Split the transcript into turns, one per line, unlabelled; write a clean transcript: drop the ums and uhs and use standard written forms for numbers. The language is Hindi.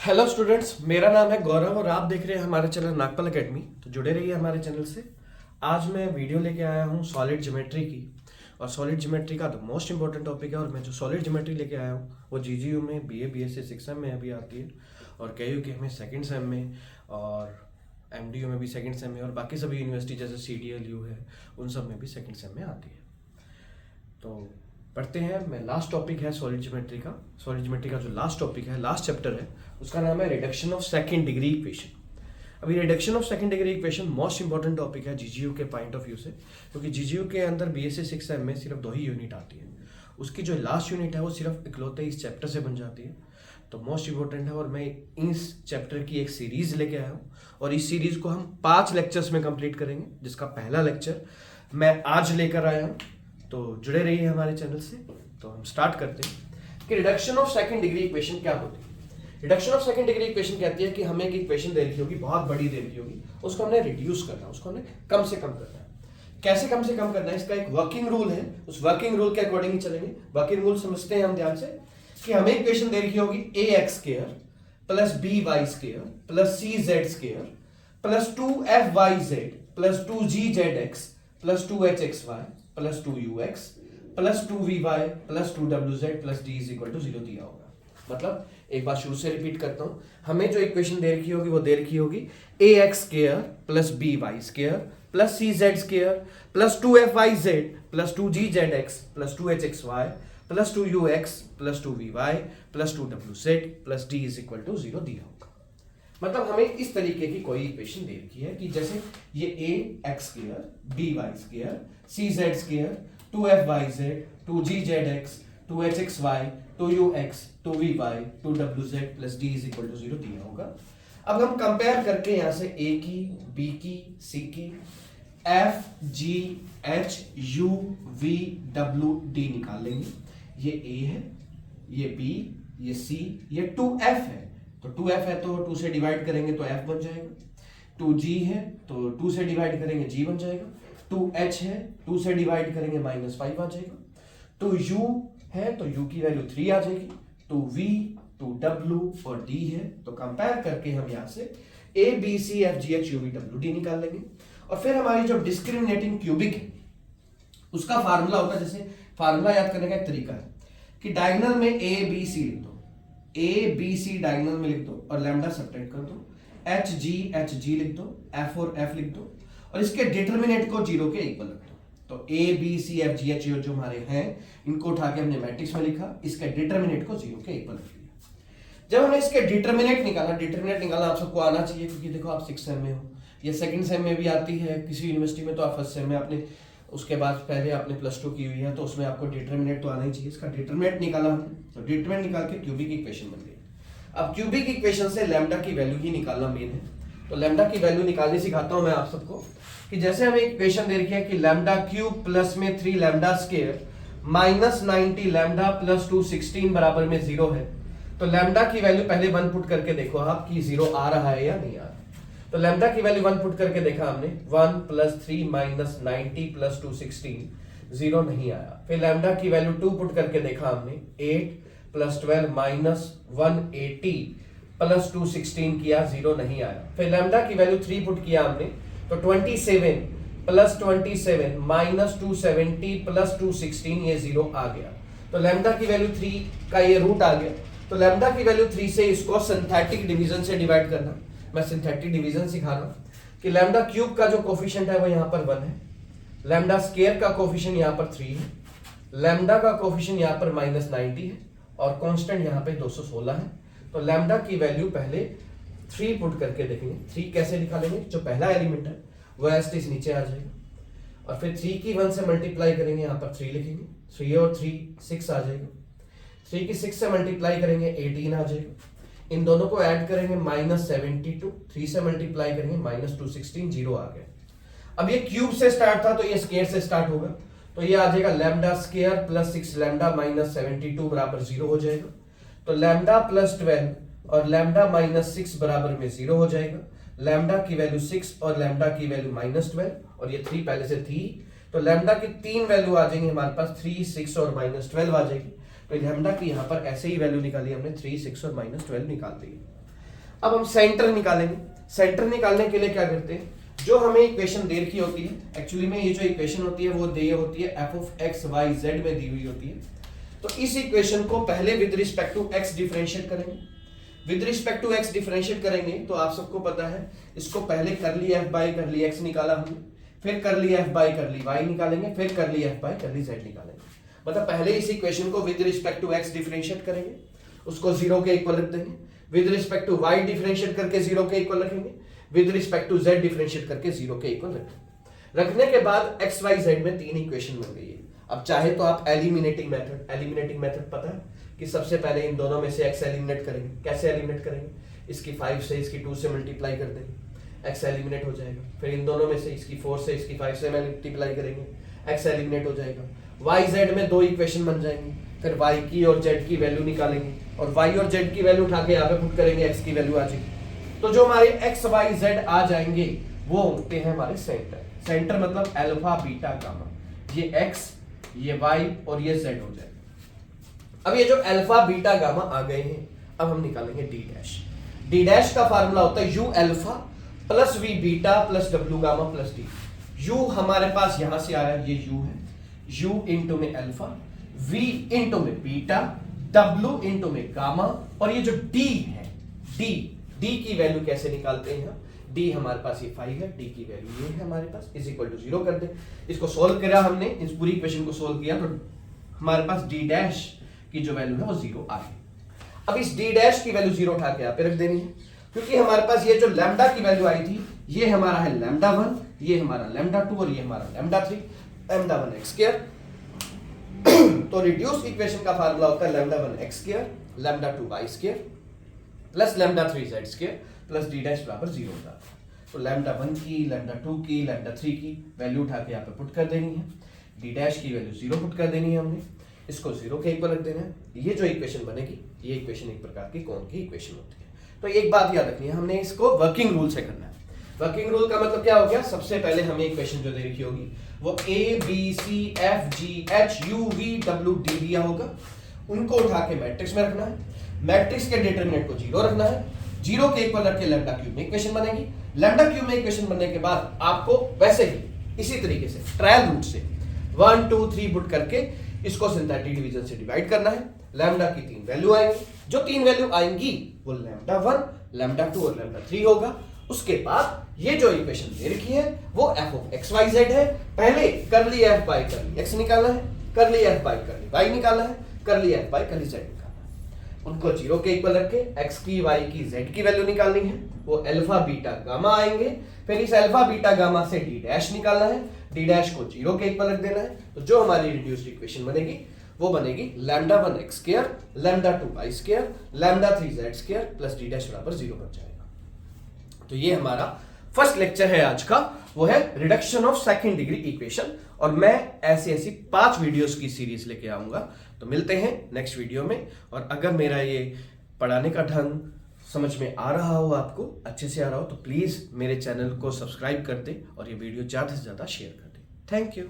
हेलो स्टूडेंट्स, मेरा नाम है गौरव और आप देख रहे हैं हमारे चैनल नागपाल एकेडमी। तो जुड़े रहिए हमारे चैनल से। आज मैं वीडियो लेके आया हूँ सॉलिड ज्योमेट्री की। और सॉलिड ज्योमेट्री का तो मोस्ट इंपॉर्टेंट टॉपिक है। और मैं जो सॉलिड ज्योमेट्री लेके आया हूँ वो जीजीयू में बीए बीएससी 6 में अभी आती है, और केयू के हमें सेकंड सेम में, और एमडीयू में भी सेकंड सेम में, और बाकी सभी यूनिवर्सिटी जैसे सीडीएलयू है उन सब में भी सेकंड सेम में आती है। तो पढ़ते हैं। मैं लास्ट टॉपिक है सॉलिड ज्योमेट्री का। सॉलिड ज्योमेट्री का जो लास्ट टॉपिक है, लास्ट चैप्टर है, उसका नाम है reduction of second degree equation. अभी reduction of second degree equation most important topic है जीजीयू के पॉइंट ऑफ व्यू से, क्योंकि जीजीयू के अंदर बीएससी 6 सेम में सिर्फ 2 ही यूनिट आती है। उसकी जो लास्ट यूनिट है वो सिर्फ इकलौते इस चैप्टर से बन जाती है। तो मोस्ट इंपॉर्टेंट है, और मैं इस चैप्टर की एक सीरीज लेके आया हूँ, और इस सीरीज को हम 5 लेक्चर्स में कंप्लीट करेंगे, जिसका पहला लेक्चर मैं आज लेकर आया हूँ। तो जुड़े रहिए हमारे चैनल से। तो हम स्टार्ट करते हैं कि reduction of second degree equation क्या होती है। Reduction of second degree equation कहती है कि हमें एक इक्वेशन दे रखी होगी, बहुत बड़ी दे रखी होगी, उसको हमने रिड्यूस करना है, उसको हमने कम से कम करना है। कैसे कम से कम करना है, इसका एक वर्किंग रूल है। उस वर्किंग रूल के अकॉर्डिंग ही चलेंगे। वर्किंग रूल समझते हैं हम ध्यान से कि हमें इक्वेशन दे रखी होगी A X square plus B Y square plus C Z square plus 2f(y)z plus 2g(z)x plus 2h(x)y plus 2ux plus 2vy plus 2wz plus d is equal to 0 दिया होगा। मतलब एक बार शुरू से रिपीट करता हूं, हमें जो इक्वेशन दे रखी होगी वो दे रखी होगी A X square plus B Y square plus C Z square plus 2f(y)z plus 2g(z)x plus 2h(x)y plus 2ux plus 2vy plus 2wz plus d is equal to 0 दिया होगा। मतलब हमें इस तरीके की कोई इक्वेशन दे रखी है कि जैसे ये A X square B Y square C Z square 2f(y)z 2g(z)x 2h(x)y 2ux 2vy 2wz plus d is equal to 0 दिया होगा। अब हम कंपेयर करके यहां से ए की, बी की, सी की, F g h u v डब्ल्यू डी निकाल लेंगे। ये ए है, ये बी, ये सी, ये 2f है। तो 2f है तो 2 से डिवाइड करेंगे तो f बन जाएगा। 2g है तो 2 से डिवाइड करेंगे g बन जाएगा। 2h है 2 से डिवाइड करेंगे -5 आ जाएगा। 2u है तो u की वैल्यू 3 आ जाएगी। 2v 2w और d है, तो कंपेयर करके हम यहां से a b c f g h u v w d निकाल लेंगे। और फिर हमारी जो डिस्क्रिमिनेटिंग क्यूबिक है उसका फार्मूला होता है। जैसे फार्मूला याद करने का एक तरीका है कि डायगोनल में a b c लिख दो, ए बी सी डायगोनल में लिख दो और लैम्डा सब्ट्रैक्ट कर दो, एच जी लिख दो, एफ और एफ लिख दो, और इसके डिटरमिनेंट को 0 के इक्वल रख दो। तो a b c f g h जो हमारे हैं इनको उठा के हमने मैट्रिक्स में लिखा, इसके डिटरमिनेंट को 0 के इक्वल रख लिया। जब हमने इसके डिटरमिनेंट निकाला आप सबको आना चाहिए, क्योंकि देखो आप 6 सेम में हो, ये सेकंड सेम में भी आती है किसी यूनिवर्सिटी में, तो आप फर्स्ट सेम में आपने उसके बाद पहले आपने +2 की हुई है तो उसमें आपको डिटरमिनेंट तो आना ही चाहिए। इसका डिटरमिनेंट निकाला हमने, तो डिटरमिनेंट निकाल के क्यूबिक इक्वेशन बन गई। अब क्यूबिक इक्वेशन से लैम्डा की वैल्यू ही निकालना मेन है। तो लैम्डा की वैल्यू निकालनी सिखाता हूं मैं आप सबको कि जैसे हमें इक्वेशन दे रखी है कि लैम्डा क्यूब प्लस में 3 lambda square minus 90 lambda plus 216 बराबर में 0 है। तो लैम्डा की वैल्यू पहले 1 पुट करके देखो आप कि 0 आ रहा है या नहीं आ रहा। तो लैम्डा की वैल्यू 1 पुट करके देखा हमने, 1 प्लस 3 माइनस 90 प्लस 216 0 नहीं आया। फिर लैम्डा की वैल्यू 2 पुट करके देखा हमने, 8 प्लस 12 माइनस 180 प्लस 216 किया, 0 नहीं आया। फिर लैम्डा की वैल्यू 3 पुट किया हमने, तो 27 प्लस 27 माइनस 270 प्लस 216 ये 0 आ गया। तो लैम्डा की वैल्यू 3 का ये रूट आ गया। तो लैम्डा की वैल्यू 3 से इसको सिंथेटिक डिवीजन से डिवाइड करना। मैं सिंथेटिक डिवीजन सिखा रहा हूं कि लैम्डा क्यूब का जो कोफिशिएंट है वो यहां पर 1 है, लैम्डा स्क्वायर का कोफिशिएंट यहां पर 3 है, लैम्डा का कोफिशिएंट यहां पर -90 है, और कांस्टेंट यहां पे 216 है। तो लैम्डा की वैल्यू पहले 3 पुट करके देखेंगे। 3 कैसे निकालेंगे, जो पहला एलिमेंट है वो एस नीचे आ जाएगा, और फिर 3 की 1 से मल्टीप्लाई करेंगे, यहां पर 3 लिखेंगे, 3 और 3 6 आ जाएगा। 3 की 6 से मल्टीप्लाई करेंगे 18 आ जाएगा। इन दोनों को ऐड करेंगे -72, 3 से मल्टीप्लाई करेंगे -216 0 आ गया। अब ये क्यूब से स्टार्ट था तो ये स्क्वायर से स्टार्ट होगा, तो ये आ जाएगा lambda square plus 6 lambda minus 72 बराबर 0 हो जाएगा। तो लैम्डा प्लस 12 और लैम्डा माइनस 6 बराबर में 0 हो जाएगा। लैम्डा की वैल्यू 6 और लैम्डा की वैल्यू -12, और ये 3 पहले से थी, तो लैम्डा की 3 वैल्यू आ जाएंगे हमारे पास, 3 6 और -12 आ जाएगी। तो लैम्डा की यहाँ पर ऐसे ही वैल्यू निकाली हमने, 3 6 और -12 निकाल दी। अब हम सेंटर निकालेंगे। सेंटर निकालने के लिए क्या करते हैं, जो हमें इक्वेशन दे रखी होती है, एक्चुअली में ये जो इक्वेशन होती है वो दी होती है f of x y z में दी हुई होती है। तो इस इक्वेशन को पहले with respect to x differentiate करेंगे। With respect to x differentiate करेंगे तो आप सबको पता है, इसको पहले करली एफ बाई करली एक्स निकाला हमने, फिर करली एफ बाई करली वाई निकालेंगे, फिर करली एफ बाई करली जेड निकालेंगे। मतलब पहले इस इक्वेशन को with respect to x differentiate करेंगे, उसको जीरो के इक्वल रख देंगे। With respect to y differentiate करके जीरो के इक्वल रखेंगे। With respect to z differentiate करके जीरो के इक्वल रखने के बाद एक्स वाई जेड में 3 इक्वेशन बन गई है। अब चाहे तो आप एलिमिनेटिंग मेथड पता है कि सबसे पहले इन दोनों में से एक्स एलिमिनेट करेंगे। कैसे एलिमिनेट करेंगे, इसकी 5 से इसकी 2 से मल्टीप्लाई कर देंगे, एक्स एलिमिनेट हो जाएगा। फिर इन दोनों में से इसकी 4 से इसकी 5 से मल्टीप्लाई करेंगे, एक्स एलिमिनेट हो जाएगा। वाई जेड में 2 इक्वेशन बन जाएंगी, फिर वाई की और जेड की वैल्यू निकालेंगे और वाई और जेड की वैल्यू उठा के यहाँ पे पुट करेंगे, एक्स की वैल्यू आ जाएगी। तो जो हमारे एक्स वाई जेड आ जाएंगे वो होते हैं हमारे सेंटर। सेंटर मतलब अल्फा बीटा गामा, ये एक्स ये वाई और ये जेड हो जाएगा। अब ये जो अल्फा बीटा गामा आ गए हैं, अब हम निकालेंगे डी डैश। डी डैश का फार्मूला होता है u alpha plus v beta plus डब्ल्यू गामा प्लस डी। यू हमारे पास यहां से आ रहा है, ये यू है, यू इंटू में अल्फा, वी इंटू में बीटा, डब्ल्यू इंटू में गामा, और ये जो डी है, डी की वैल्यू कैसे निकालते हैं हम, डी हमारे पास ये 5 है, डी की वैल्यू ये है हमारे पास, इज इक्वल टू 0 कर दे। इसको सोल्व करा हमने, इस पूरी इक्वेशन को सोल्व किया तो हमारे पास डी डैश की जो वैल्यू है वो 0 आ गई। अब इस डी डैश की वैल्यू 0 उठा के यहाँ पे रख देनी है, क्योंकि हमारे पास ये जो लैम्डा की वैल्यू आई थी, ये हमारा है लैम्डा 1, ये हमारा लैम्डा 2 और ये हमारा लैम्डा 3, लैम्डा 1 एक्स स्क्वायर। तो रिड्यूस इक्वेशन का फार्मूला होता है lambda 1 x square, lambda 2 y square plus lambda 3 z square plus d dash बराबर 0 होता है। तो लैम्डा 1 की, लैम्डा 2 की, लैम्डा 3 की वैल्यू उठा के यहाँ पे पुट कर देनी है, डी डैश की वैल्यू 0 पुट कर देनी है हमने, इसको 0 के इक्वल रख देना है। ये जो इक्वेशन बनेगी, ये इक्वेशन एक प्रकार की कौन की इक्वेशन होती है। तो एक बात याद रखनी है, हमने इसको वर्किंग रूल से करना है। वर्किंग रूल का मतलब क्या हो गया, सबसे पहले हमें इक्वेशन जो दे रखी होगी वो a b c f g h u v डब्ल्यू डी दिया होगा, उनको उठा के मैट्रिक्स में रखना है, मैट्रिक्स के डिटरमिनेंट को 0 रखना है, 0 के इक्वल रख के लैम्डा क्यूब में इक्वेशन बनेगी। लैम्डा क्यूब में इक्वेशन बनने के बाद आपको वैसे ही इसी तरीके से ट्रायल रूट से 1 2 3 पुट करके इसको सिंथेटिक डिवीजन से डिवाइड करना है। लैम्डा की 3 वैल्यू आएंगी, जो 3 वैल्यू आएंगी वो लैम्डा 1, लैम्डा 2 और लैम्डा 3 होगा। उसके बाद ये जो इक्वेशन दे रखी है वो f of x y z है। पहले करली एफ बाई करली एक्स निकालना है, करली एफ बाई करली वाई निकालना है, करली एफ बाई करली जेड निकालना है। उनको 0 के इक्वल रख के एक्स की, वाई की, जेड की वैल्यू निकालनी है, वो अल्फा बीटा गामा आएंगे। फिर इस अल्फा बीटा गामा से डी डैश निकालना है, डी डैश को 0 के इक्वल रख देना है। तो जो हमारी रिड्यूस्ड इक्वेशन बनेगी वो बनेगी lambda 1 x square, lambda 2 y square, lambda 3 z square plus d dash बराबर 0 बन जाएगा। तो ये हमारा फर्स्ट लेक्चर है आज का, वो है reduction of second degree equation, और मैं ऐसी 5 वीडियोस की सीरीज लेके आऊंगा। तो मिलते हैं नेक्स्ट वीडियो में। और अगर मेरा ये पढ़ाने का ढंग समझ में आ रहा हो, आपको अच्छे से आ रहा हो, तो प्लीज मेरे चैनल को सब्सक्राइब कर दे और ये वीडियो ज्यादा से ज्यादा शेयर कर दे। Thank you.